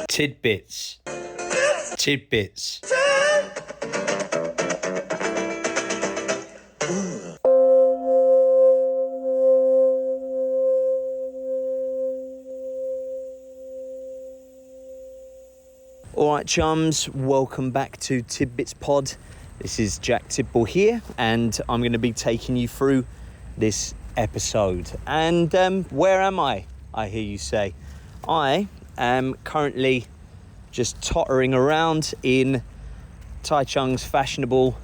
Tidbits. Tidbits. Alright chums, welcome back to tidbitspod. This is Jack Tidball here, and I'm going to be taking you through this episode. And where am I hear you say? I am currently just tottering around in Taichung's fashionable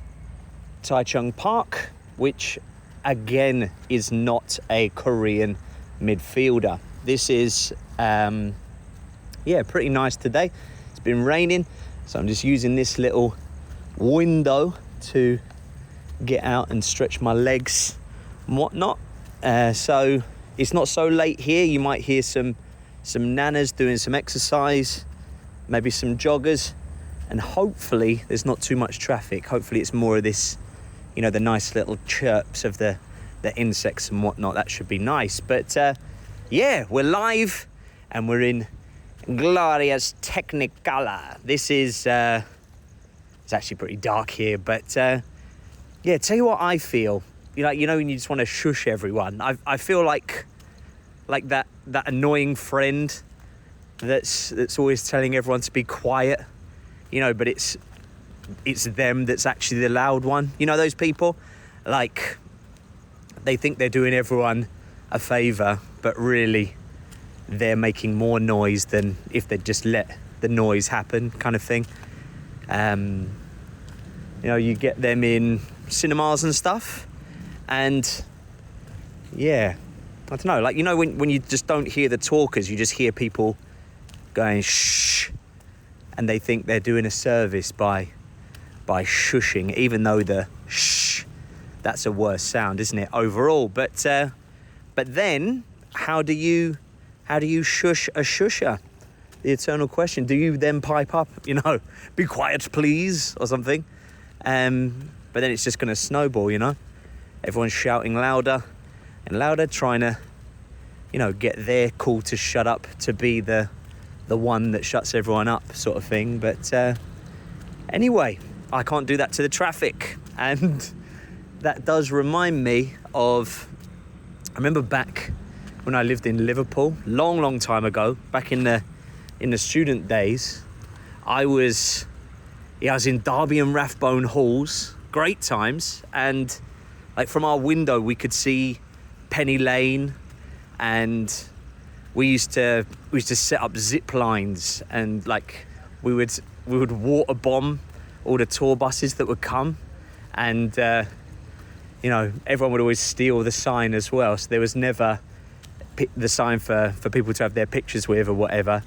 Taichung Park, which again is not a Korean midfielder. This is pretty nice today. It's been raining, so I'm just using this little window to get out and stretch my legs and whatnot. So it's not so late here. You might hear some nanas doing some exercise, maybe some joggers, and hopefully there's not too much traffic. Hopefully it's more of this, the nice little chirps of the insects and whatnot. That should be nice. But we're live and we're in Gloria's Technicolor. This is it's actually pretty dark here, but tell you what I feel. When you just want to shush everyone. I feel like that annoying friend that's always telling everyone to be quiet, but it's them that's actually the loud one. Those people, like, they think they're doing everyone a favour, but really they're making more noise than if they just let the noise happen, kind of thing. You get them in cinemas and stuff, and I don't know, when you just don't hear the talkers, you just hear people going shh, and they think they're doing a service by shushing, even though the shh, that's a worse sound, isn't it, overall? But then how do you shush a shusher? The eternal question. Do you then pipe up, be quiet please, or something? But then it's just going to snowball, Everyone's shouting louder and louder, trying to, get their call to shut up to be the one that shuts everyone up, sort of thing. But anyway, I can't do that to the traffic. And that does remind me of, I remember back when I lived in Liverpool, long time ago, back in the student days, I was in Derby and Rathbone halls, great times, and from our window we could see Penny Lane, and we used to set up zip lines, and we would water bomb all the tour buses that would come, and everyone would always steal the sign as well, so there was never the sign for people to have their pictures with or whatever.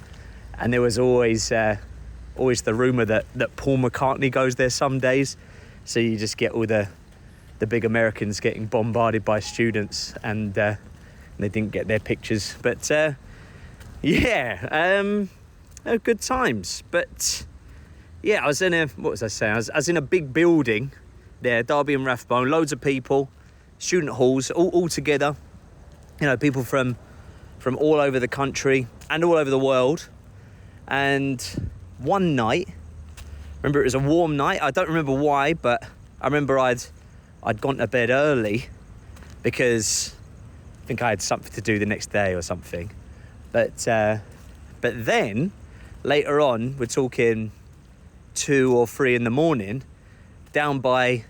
And there was always the rumour that Paul McCartney goes there some days, so you just get all the big Americans getting bombarded by students, and they didn't get their pictures. But good times. But I was in I was in a big building there, Derby and Rathbone, loads of people, student halls, all together. People from all over the country and all over the world. And one night, remember, it was a warm night. I don't remember why, but I remember I'd gone to bed early because I think I had something to do the next day or something. But then later on, we're talking 2 or 3 in the morning, down by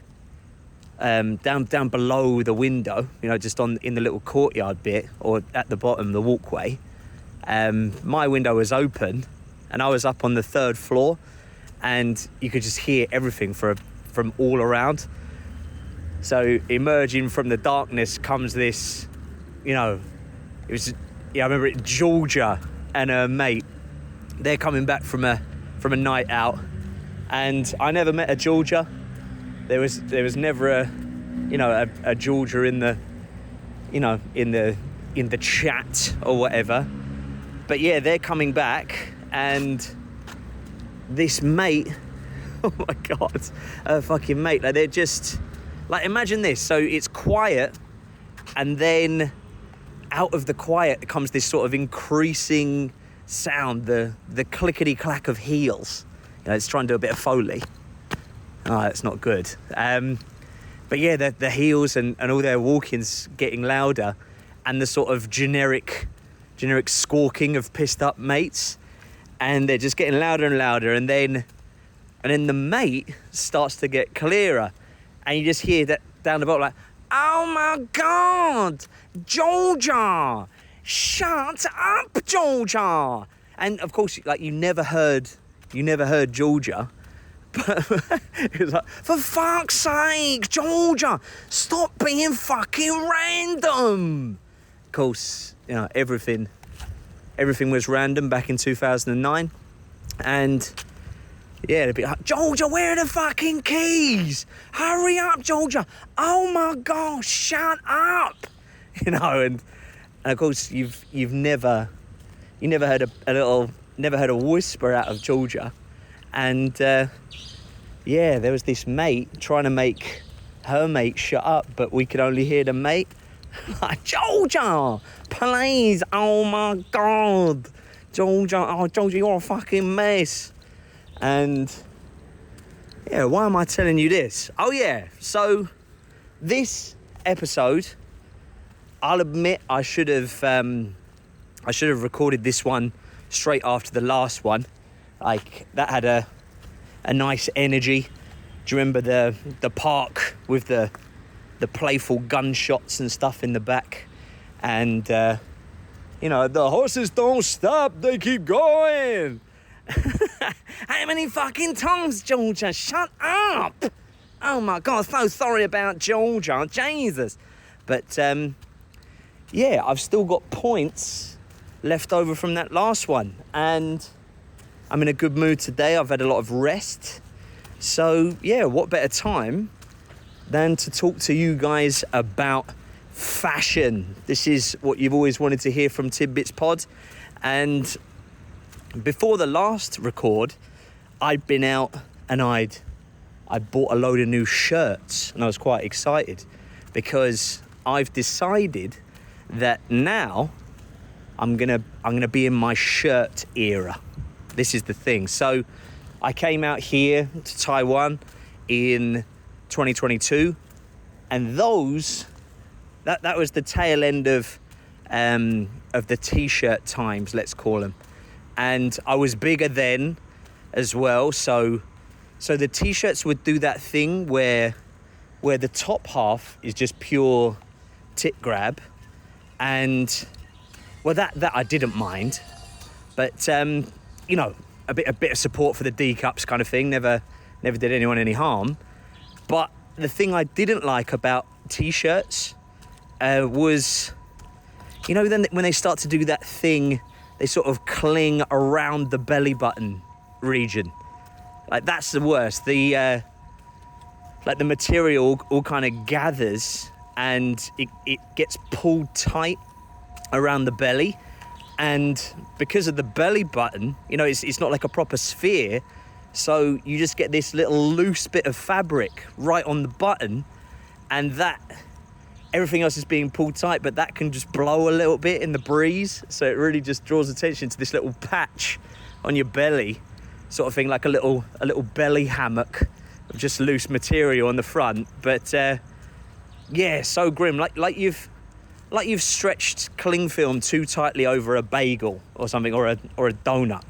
down below the window, just in the little courtyard bit, or at the bottom of the walkway, my window was open and I was up on the 3rd floor, and you could just hear everything from all around. So emerging from the darkness comes this, I remember it, Georgia and her mate. They're coming back from a night out, and I never met a Georgia. There was never a Georgia in the chat or whatever. But they're coming back, and this mate, oh my god, a fucking mate, they're just imagine this. So it's quiet, and then out of the quiet comes this sort of increasing sound, the clickety clack of heels. It's trying to do a bit of Foley. Oh, that's not good. But yeah, the heels and all their walking's getting louder, and the sort of generic squawking of pissed up mates, and they're just getting louder and louder, and then the mate starts to get clearer, and you just hear that down the bottom like, "Oh my God, Georgia, shut up, Georgia!" And of course, like you never heard Georgia, but it was like, "For fuck's sake, Georgia, stop being fucking random." Of course, everything was random back in 2009, and yeah, they'd be like, "Georgia, where are the fucking keys? Hurry up, Georgia! Oh my gosh, shut up!" And of course you've never heard a whisper out of Georgia, and there was this mate trying to make her mate shut up, but we could only hear the mate like, "Georgia, please! Oh my God, Georgia! Oh, Georgia, you're a fucking mess." And yeah, why am I telling you this? Oh yeah, so this episode, I'll admit I should have recorded this one straight after the last one. Like, that had a nice energy. Do you remember the park with the playful gunshots and stuff in the back? And the horses don't stop, they keep going. How many fucking times, Georgia? Shut up! Oh my God, so sorry about Georgia, Jesus. But I've still got points left over from that last one, and I'm in a good mood today. I've had a lot of rest, so yeah, what better time than to talk to you guys about fashion. This is what you've always wanted to hear from tidbitspod. And before the last record, I'd been out and I bought a load of new shirts, and I was quite excited because I've decided that now I'm gonna be in my shirt era. This is the thing. So I came out here to Taiwan in 2022, and that was the tail end of the t-shirt times, let's call them. And I was bigger then as well, so the t-shirts would do that thing where the top half is just pure tit grab, and well, that I didn't mind, but a bit of support for the D cups kind of thing never did anyone any harm. But the thing I didn't like about t-shirts was, then when they start to do that thing, they sort of cling around the belly button region. Like, that's the worst. The material all kind of gathers, and it gets pulled tight around the belly. And because of the belly button, it's not like a proper sphere, so you just get this little loose bit of fabric right on the button, and that everything else is being pulled tight, but that can just blow a little bit in the breeze, so it really just draws attention to this little patch on your belly, sort of thing, like a little belly hammock of just loose material on the front. But so grim, like you've stretched cling film too tightly over a bagel or something, or a donut.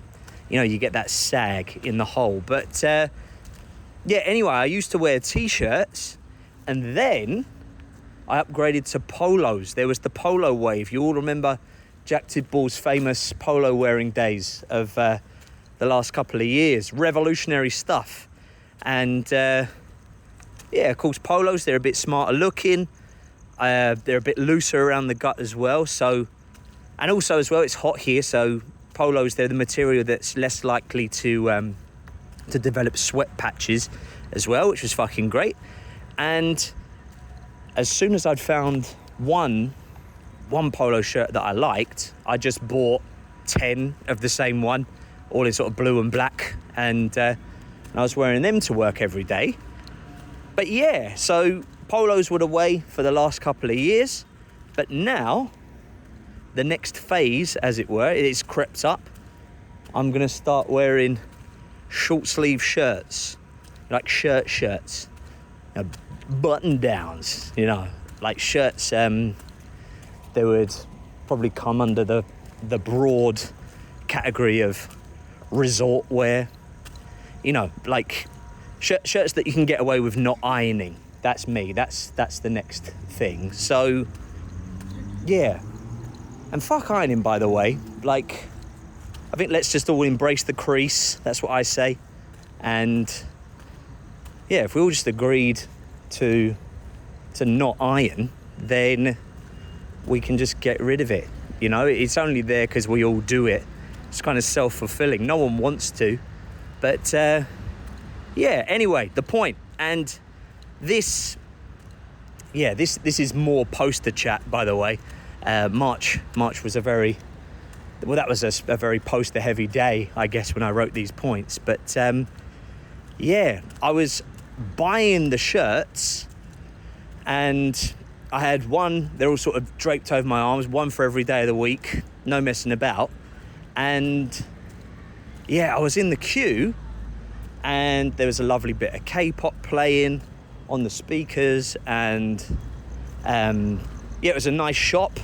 You get that sag in the hole. But anyway, I used to wear t-shirts, and then I upgraded to polos. There was the polo wave. You all remember Jack Tidball's famous polo wearing days of the last couple of years. Revolutionary stuff. And of course, polos, they're a bit smarter looking. They're a bit looser around the gut as well. So, and also as well, it's hot here, so polos, they're the material that's less likely to develop sweat patches as well, which was fucking great. And as soon as I'd found one polo shirt that I liked, I just bought 10 of the same one, all in sort of blue and black, and I was wearing them to work every day. But yeah, so polos were the way for the last couple of years, but now the next phase, as it were, it's crept up, I'm going to start wearing short sleeve shirts, like shirts, button downs, like shirts. They would probably come under the broad category of resort wear, like shirts that you can get away with not ironing. That's me. That's the next thing. So yeah, and fuck ironing, by the way. Like, I think let's just all embrace the crease. That's what I say. And yeah, if we all just agreed to not iron, then we can just get rid of it. It's only there because we all do it. It's kind of self-fulfilling. No one wants to, but yeah. Anyway, the point, and this is more poster chat, by the way. March was a very poster heavy day, I guess, when I wrote these points. But yeah, I was buying the shirts, and I had one. They're all sort of draped over my arms, one for every day of the week, no messing about. And yeah, I was in the queue, and there was a lovely bit of K-pop playing on the speakers, and it was a nice shop,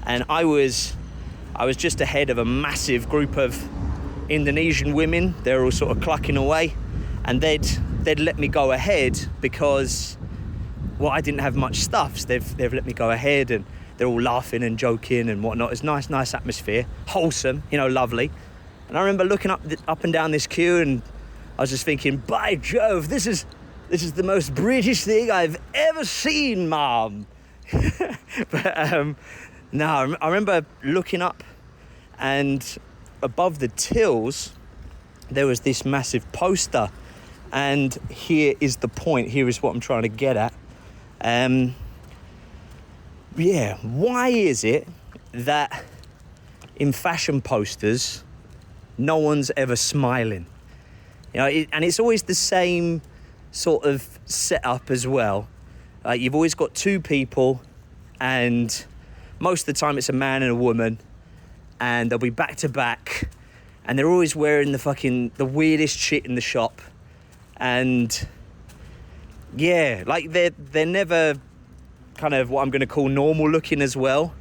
and I was just ahead of a massive group of Indonesian women. They're all sort of clucking away, and they'd let me go ahead because, well, I didn't have much stuff, so they've let me go ahead, and they're all laughing and joking and whatnot. It's nice atmosphere, wholesome, lovely. And I remember looking up and down this queue, and I was just thinking, by Jove, this is the most British thing I've ever seen, Mom. But no, I remember looking up, and above the tills there was this massive poster, and here is the point. Here is what I'm trying to get at. Yeah, why is it that in fashion posters no one's ever smiling? And it's always the same sort of setup as well. You've always got two people, and most of the time it's a man and a woman, and they'll be back to back, and they're always wearing the weirdest shit in the shop. And yeah, like they're never kind of what I'm going to call normal looking as well.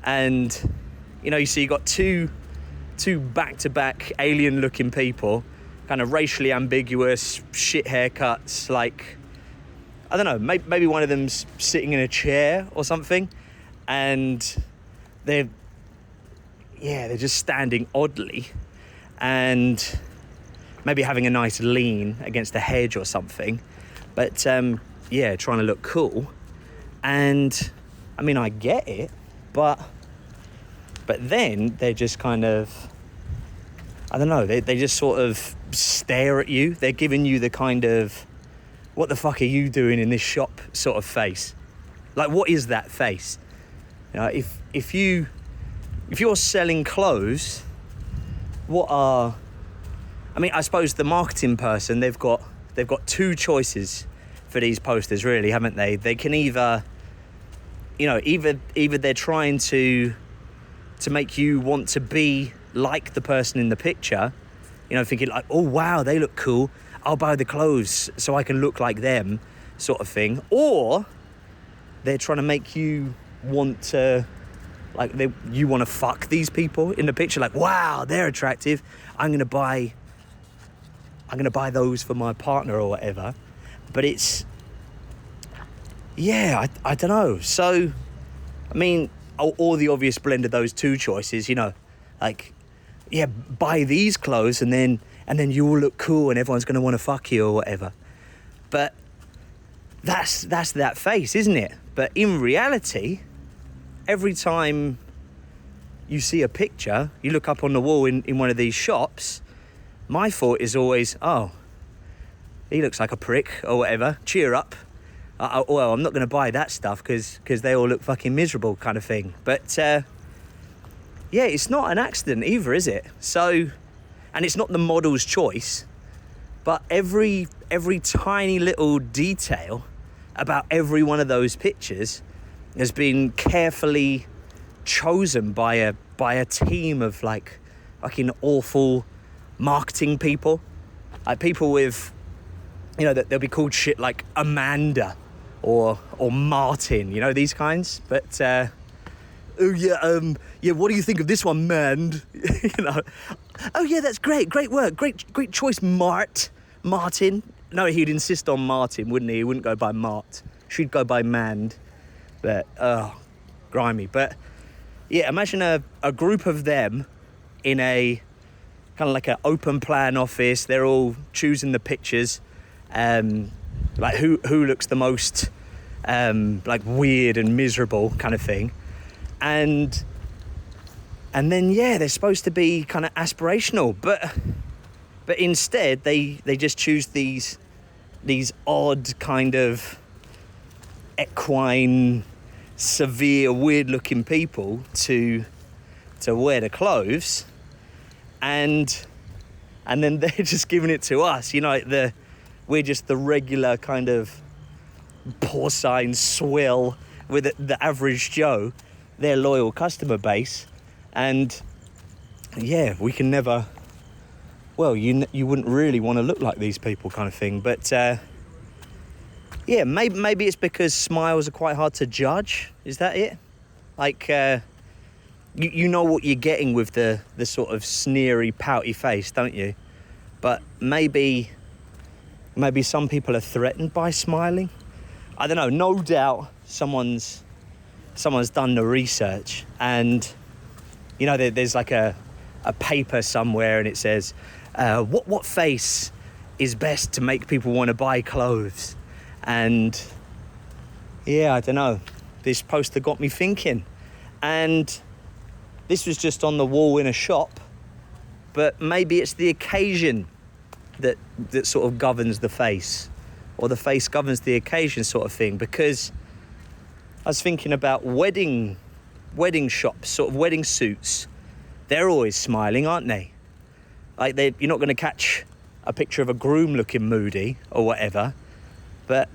And you see, you got two back to back alien looking people, kind of racially ambiguous, shit haircuts, like, I don't know, maybe one of them's sitting in a chair or something, and they're just standing oddly, and maybe having a nice lean against a hedge or something, but trying to look cool. And I mean, I get it, but then they're just kind of, I don't know, they just sort of stare at you. They're giving you the kind of, what the fuck are you doing in this shop sort of face. Like, what is that face? If you're selling clothes, I suppose the marketing person, they've got two choices for these posters, really, haven't they? They can either they're trying to make you want to be like the person in the picture, thinking like, oh wow, they look cool, I'll buy the clothes so I can look like them, sort of thing. Or they're trying to make you want to, like, you want to fuck these people in the picture, like, wow, they're attractive, I'm gonna buy those for my partner or whatever. But it's, yeah, I don't know. So, I mean, or the obvious blend of those two choices, like, yeah, buy these clothes and then you will look cool and everyone's going to want to fuck you or whatever. But that's that face, isn't it? But in reality, every time you see a picture, you look up on the wall in one of these shops, my thought is always, oh, he looks like a prick or whatever, cheer up. Well, I'm not going to buy that stuff because they all look fucking miserable, kind of thing. But yeah, it's not an accident either, is it? So, and it's not the model's choice, but every tiny little detail about every one of those pictures has been carefully chosen by a team of like fucking awful marketing people. Like people with, you know, that they'll be called shit like Amanda or Martin, you know, these kinds. But oh yeah, what do you think of this one, man? You know, oh yeah, that's great work, great choice, Martin. No, he'd insist on Martin, wouldn't he? He wouldn't go by Mart. She'd go by Mand. But grimy. But yeah, imagine a group of them in a kind of like an open plan office. They're all choosing the pictures, like who looks the most like weird and miserable kind of thing, and then yeah, they're supposed to be kind of aspirational, but instead they just choose these odd kind of equine, severe, weird looking people to wear the clothes, and then they're just giving it to us, you know, like we're just the regular kind of porcine swill with the average Joe, their loyal customer base. And yeah, we can never, well, you wouldn't really want to look like these people kind of thing. But yeah, maybe it's because smiles are quite hard to judge. Is that it? Like you know what you're getting with the sort of sneery, pouty face, don't you? But maybe some people are threatened by smiling. I don't know. No doubt someone's done the research, and you know, there's like a paper somewhere, and it says what face is best to make people want to buy clothes. And yeah, I don't know. This poster got me thinking, and this was just on the wall in a shop, but maybe it's the occasion that sort of governs the face, or the face governs the occasion sort of thing. Because I was thinking about wedding shops, sort of wedding suits. They're always smiling, aren't they? Like you're not going to catch a picture of a groom looking moody or whatever. But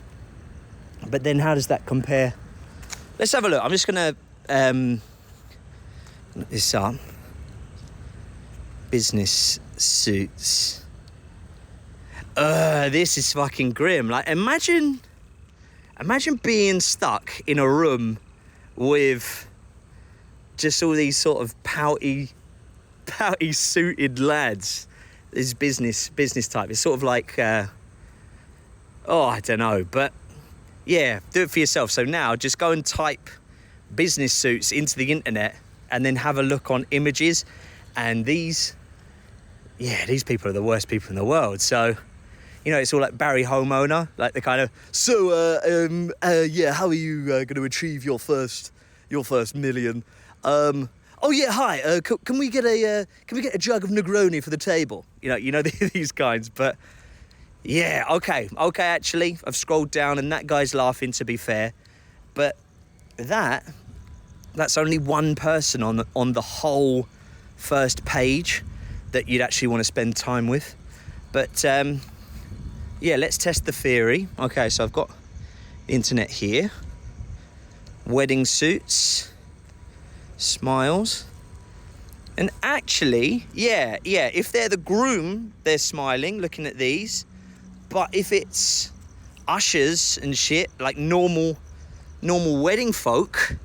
then how does that compare? Let's have a look. I'm just going to look this up. Business suits. This is fucking grim. Like, imagine being stuck in a room with just all these sort of pouty suited lads. This business type. It's sort of like, I don't know. But yeah, do it for yourself. So now just go and type business suits into the internet and then have a look on images. And these people are the worst people in the world. So, you know, it's all like Barry Homeowner, like the kind of, how are you going to achieve your first million? Hi. Can we get a jug of Negroni for the table? You know these kinds. But yeah, okay. Actually, I've scrolled down and that guy's laughing. To be fair, but that's only one person on the whole first page that you'd actually want to spend time with. But yeah, let's test the theory. Okay, so I've got the internet here. Wedding suits, smiles. And actually, yeah, if they're the groom, they're smiling, looking at these. But if it's ushers and shit, like normal wedding folk,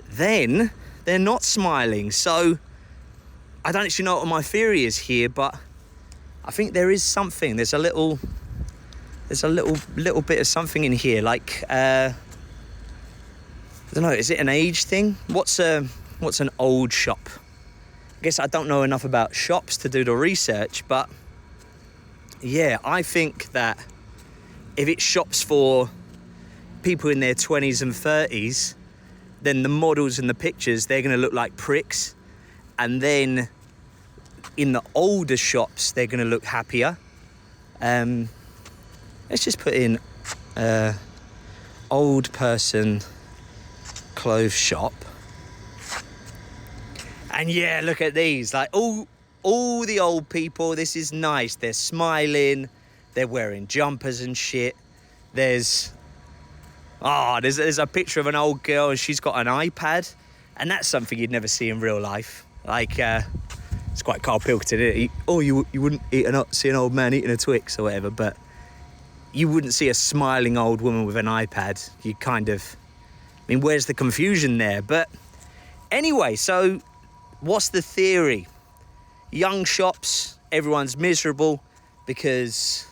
then they're not smiling. So I don't actually know what my theory is here, but I think there is something. There's a little bit of something in here. Like I don't know. Is it an age thing? What's an old shop? I guess I don't know enough about shops to do the research, but yeah, I think that if it's shops for people in their 20s and 30s, then the models and the pictures, they're going to look like pricks. And then in the older shops, they're going to look happier. Let's just put in old person clothes shop. And yeah, look at these. Like all the old people, this is nice. They're smiling. They're wearing jumpers and shit. There's a picture of an old girl and she's got an iPad. And that's something you'd never see in real life. Like, It's quite Carl Pilkington, isn't it? You wouldn't see an old man eating a Twix or whatever, but you wouldn't see a smiling old woman with an iPad. You kind of... I mean, where's the confusion there? But anyway, so what's the theory? Young shops, everyone's miserable because,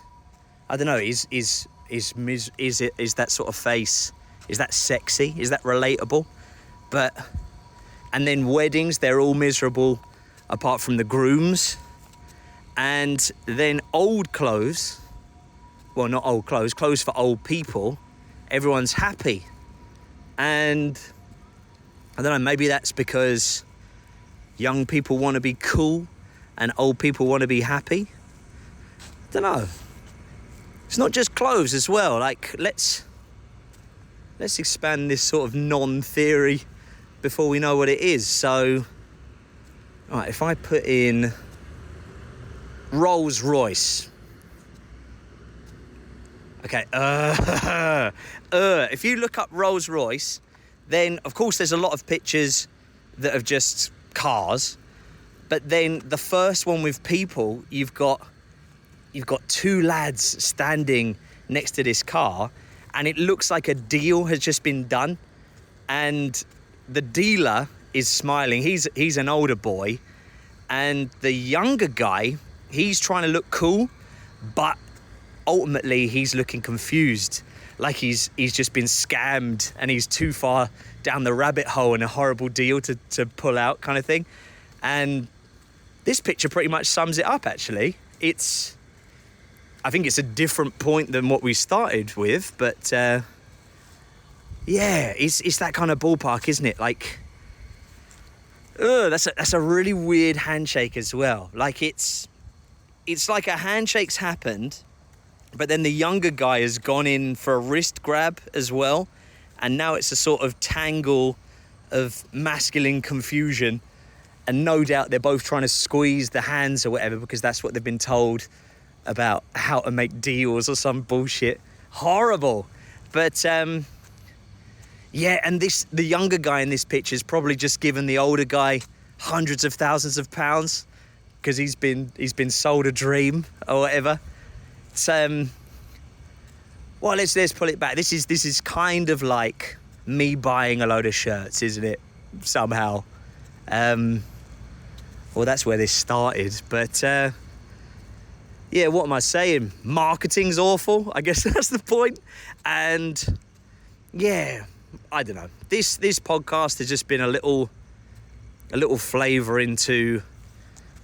I don't know, is that sort of face, is that sexy? Is that relatable? And then weddings, they're all miserable apart from the grooms. And then old clothes, well, not old clothes for old people, everyone's happy. And I don't know, maybe that's because young people want to be cool and old people want to be happy. I don't know. It's not just clothes as well. Like, let's expand this sort of non-theory before we know what it is. So, all right, if I put in Rolls Royce. Okay, if you look up Rolls Royce, then of course there's a lot of pictures that are just cars, but then the first one with people, you've got two lads standing next to this car, and it looks like a deal has just been done, and the dealer is smiling. He's an older boy, and the younger guy, he's trying to look cool, but ultimately he's looking confused, like he's just been scammed and he's too far down the rabbit hole and a horrible deal to pull out, kind of thing. And this picture pretty much sums it up, actually. I think it's a different point than what we started with, but yeah, it's that kind of ballpark, isn't it? Like, that's a really weird handshake as well. Like, it's like a handshake's happened, but then the younger guy has gone in for a wrist grab as well, and now it's a sort of tangle of masculine confusion, and no doubt they're both trying to squeeze the hands or whatever, because that's what they've been told about how to make deals or some bullshit. Horrible. But yeah, and the younger guy in this picture has probably just given the older guy hundreds of thousands of pounds because he's been sold a dream or whatever. So well, let's pull it back. This is kind of like me buying a load of shirts, isn't it? Somehow. Well, that's where this started, but yeah, what am I saying? Marketing's awful. I guess that's the point. And yeah, I don't know. This podcast has just been a little flavour into.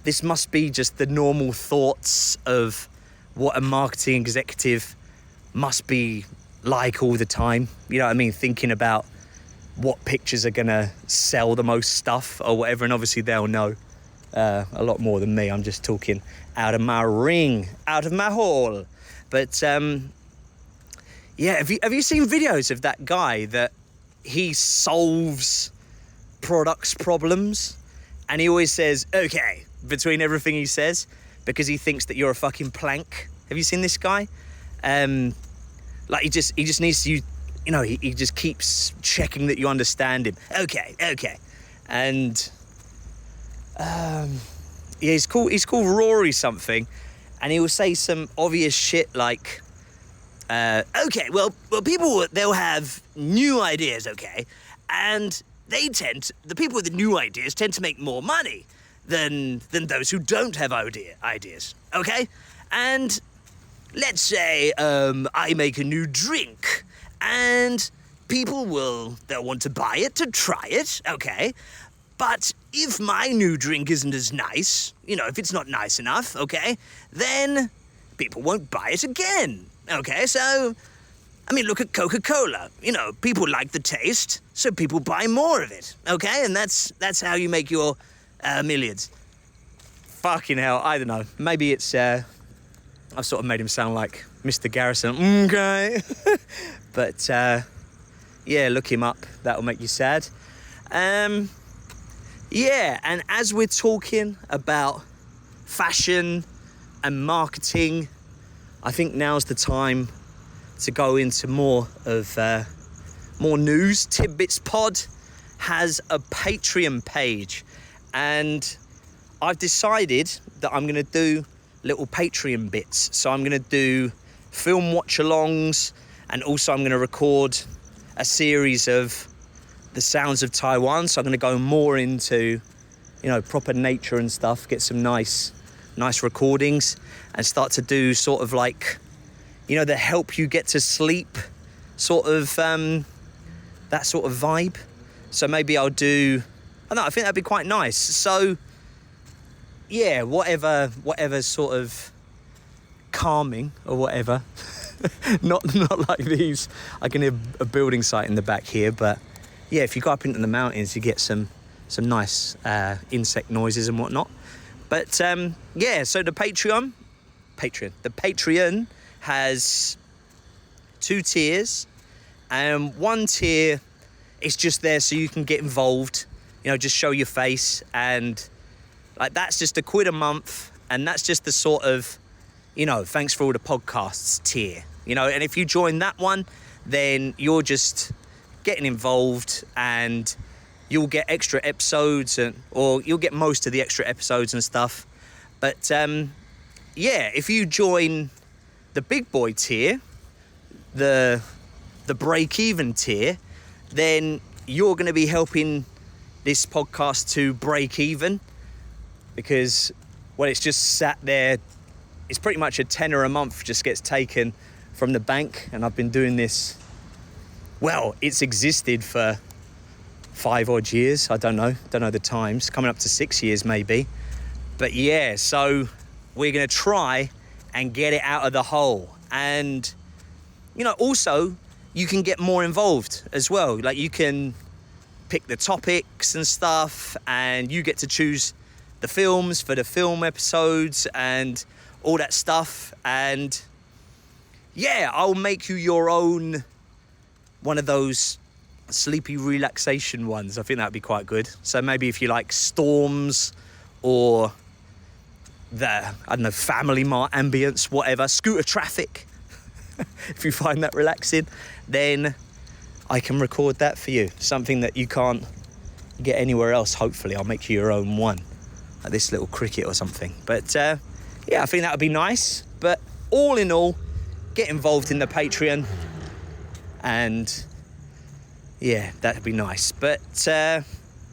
This must be just the normal thoughts of what a marketing executive must be like all the time. You know what I mean? Thinking about what pictures are going to sell the most stuff or whatever. And obviously they'll know a lot more than me. I'm just talking out of my ring, out of my hole. But yeah, have you seen videos of that guy that he solves products problems? And he always says, okay, between everything he says, because he thinks that you're a fucking plank. Have you seen this guy? Like he just needs to, you know, he just keeps checking that you understand him. Okay. And yeah, he's called Rory something, and he will say some obvious shit like, okay, well, people, they'll have new ideas, okay, and the people with the new ideas tend to make more money than those who don't have ideas, okay? And let's say I make a new drink, and they'll want to buy it to try it, okay? But if my new drink isn't as nice, you know, if it's not nice enough, okay, then people won't buy it again, okay? So, I mean, look at Coca-Cola. You know, people like the taste, so people buy more of it, okay? And that's how you make your millions. Fucking hell, I don't know. Maybe it's, I've sort of made him sound like Mr. Garrison, okay? But, yeah, look him up. That'll make you sad. Yeah, and as we're talking about fashion and marketing, I think now's the time to go into more news. Tidbitspod has a Patreon page, and I've decided that I'm going to do little Patreon bits. So I'm going to do film watch-alongs, and also I'm going to record a series of the sounds of Taiwan. So I'm going to go more into, you know, proper nature and stuff, get some nice recordings, and start to do sort of like, you know, the help you get to sleep sort of, that sort of vibe. So maybe I'll do, I don't know, I think that'd be quite nice. So yeah, whatever sort of calming or whatever. not like these. I can hear a building site in the back here, but yeah, if you go up into the mountains, you get some nice insect noises and whatnot. But yeah, so the Patreon has 2 tiers, and one tier is just there so you can get involved, you know, just show your face, and like that's just £1 a month, and that's just the sort of, you know, thanks for all the podcasts tier, you know. And if you join that one, then you're just getting involved, and you'll get extra episodes, or you'll get most of the extra episodes and stuff. But yeah, if you join the big boy tier, the break-even tier, then you're going to be helping this podcast to break even, because, well, it's just sat there. It's pretty much a tenner a month just gets taken from the bank, and I've been doing this, well, it's existed for 5 odd years. I don't know the times, coming up to 6 years maybe. But yeah, so we're going to try and get it out of the hole. And, you know, also you can get more involved as well. Like, you can pick the topics and stuff, and you get to choose the films for the film episodes and all that stuff. And yeah, I'll make you your own one of those sleepy relaxation ones. I think that'd be quite good. So maybe if you like storms, or the, I don't know, family mart ambience, whatever, scooter traffic, if you find that relaxing, then I can record that for you. Something that you can't get anywhere else. Hopefully I'll make you your own one, like this little cricket or something. But yeah, I think that would be nice. But all in all, get involved in the Patreon, and yeah, that'd be nice. But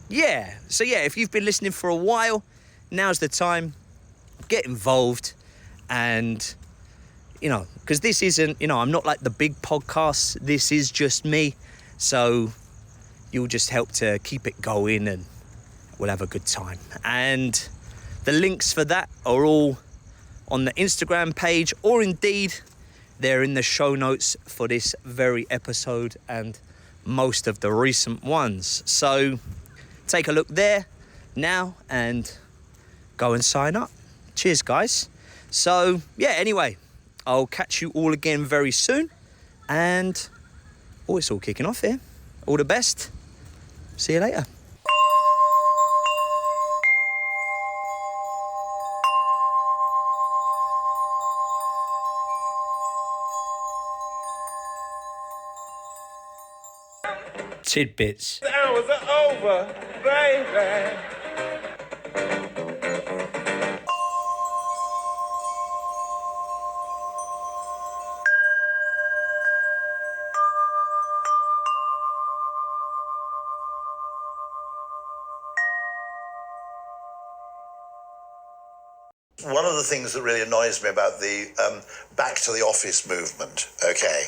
yeah, so yeah, if you've been listening for a while, now's the time. Get involved. And, you know, because this isn't, you know, I'm not like the big podcasts. This is just me. So you'll just help to keep it going, and we'll have a good time. And the links for that are all on the Instagram page, or indeed they're in the show notes for this very episode and most of the recent ones. So take a look there now and go and sign up. Cheers, guys. So yeah, anyway, I'll catch you all again very soon. And oh, it's all kicking off here. All the best. See you later. Tidbits. The hours are over, baby. One of the things that really annoys me about the back to the office movement, okay,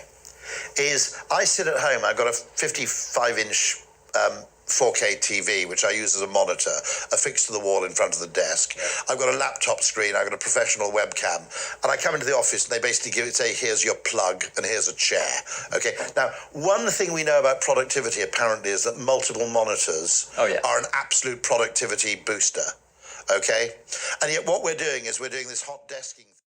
is I sit at home, I've got a 55-inch 4K TV, which I use as a monitor, affixed to the wall in front of the desk. Yeah. I've got a laptop screen, I've got a professional webcam, and I come into the office and they basically say, here's your plug and here's a chair, okay? Now, one thing we know about productivity apparently is that multiple monitors are an absolute productivity booster. Okay? And yet what we're doing is we're doing this hot desking